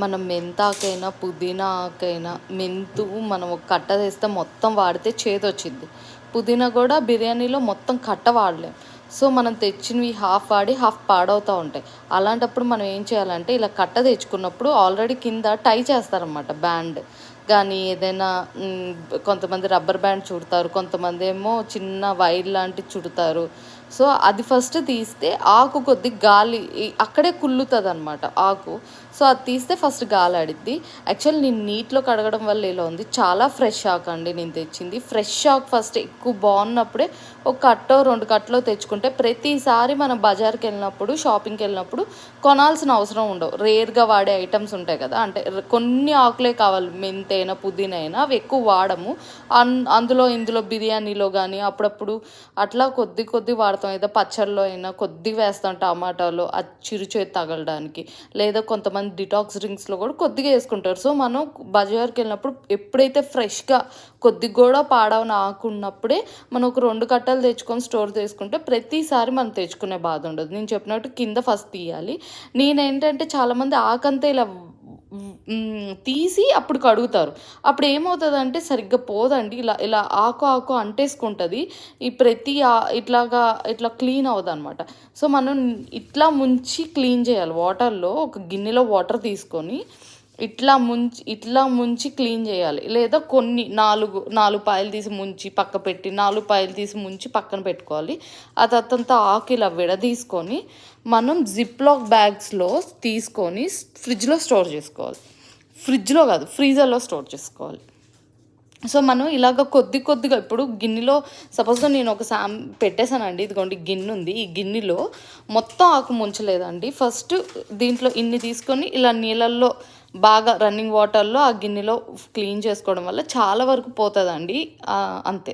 మనం మెంతాకైనా పుదీనా ఆకైనా మనం ఒక కట్ట తెస్తే మొత్తం వాడితే చేదొచ్చిద్ది. పుదీనా కూడా బిర్యానీలో మొత్తం కట్ట వాడలేం. సో మనం తెచ్చినవి హాఫ్ వాడి హాఫ్ పాడవుతూ ఉంటాయి. అలాంటప్పుడు మనం ఏం చేయాలంటే ఇలా కట్ట తెచ్చుకున్నప్పుడు ఆల్రెడీ కింద టై చేస్తారనమాట బ్యాండ్ కానీ ఏదైనా కొంతమంది రబ్బర్ బ్యాండ్ చుడతారు, కొంతమంది ఏమో చిన్న వైర్ లాంటివి చుడతారు. సో అది ఫస్ట్ తీస్తే ఆకు కొద్దిగా గాలి అక్కడే కుళ్ళుతుంది అనమాట ఆకు. సో అది తీస్తే ఫస్ట్ గాలి ఆడిద్ది. యాక్చువల్లీ నేను నీటిలో కడగడం వల్ల ఇలా ఉంది. చాలా ఫ్రెష్ ఆకు అండి నేను తెచ్చింది. ఫ్రెష్ ఆకు ఫస్ట్ ఎక్కువ బాగున్నప్పుడే ఒక కట్టో 2 కట్టలో తెచ్చుకుంటే ప్రతిసారి మనం బజార్కి వెళ్ళినప్పుడు షాపింగ్కి వెళ్ళినప్పుడు కొనాల్సిన అవసరం ఉండవు. రేర్గా వాడే ఐటమ్స్ ఉంటాయి కదా, అంటే కొన్ని ఆకులే కావాలి, మెంతైనా పుదీనా అయినా అవి ఎక్కువ వాడము. అందులో ఇందులో బిర్యానీలో కానీ అప్పుడప్పుడు అట్లా కొద్ది వాడతాం. ఏదో పచ్చళ్ళలో అయినా కొద్దిగా వేస్తాం టమాటాలో అది చిరుచేదు తగలడానికి, లేదా కొంతమంది డిటాక్స్ డ్రింక్స్లో కూడా కొద్దిగా వేసుకుంటారు. సో మనం బజార్కి వెళ్ళినప్పుడు ఎప్పుడైతే ఫ్రెష్గా కొద్దిగా కూడా పాడవని ఆకు ఉన్నప్పుడే మనం ఒక 2 కట్టలు తెచ్చుకొని స్టోర్ చేసుకుంటే ప్రతిసారి మనం తెచ్చుకునే బాధ ఉండదు. నేను చెప్పినట్టు కింద ఫస్ట్ తీయాలి. నేనేంటంటే చాలామంది ఆకంతా ఇలా తీసి అప్పుడు కడుగుతారు. అప్పుడు ఏమవుతుందంటే సరిగ్గా పోదండి. ఇలా ఇలా ఆకు అంటేసుకుంటుంది. ఈ ప్రతి ఇట్లా క్లీన్ అవ్వదనమాట. సో మనం ఇట్లా ముంచి క్లీన్ చేయాలి. వాటర్లో ఒక గిన్నెలో వాటర్ తీసుకొని ఇట్లా ముంచి క్లీన్ చేయాలి. లేదా కొన్ని 4 పాయలు తీసి ముంచి పక్క పెట్టి 4 పాయలు తీసి ముంచి పక్కన పెట్టుకోవాలి. ఆ తర్వాతంతా ఆకు ఇలా విడదీసుకొని మనం జిప్లాక్ బ్యాగ్స్లో తీసుకొని ఫ్రిడ్జ్లో స్టోర్ చేసుకోవాలి. ఫ్రిడ్జ్లో కాదు, ఫ్రీజర్లో స్టోర్ చేసుకోవాలి. సో మనం ఇలాగ కొద్దిగా ఇప్పుడు గిన్నెలో సపోజ్గా నేను ఒక పెట్టేశానండి. ఇదిగోండి గిన్నె ఉంది. ఈ గిన్నెలో మొత్తం ఆకు ముంచలేదండి. ఫస్ట్ దీంట్లో ఇన్ని తీసుకొని ఇలా నీళ్ళల్లో బాగా రన్నింగ్ వాటర్లో ఆ గిన్నెలో క్లీన్ చేసుకోవడం వల్ల చాలా వరకు పోతుందండి. అంతే.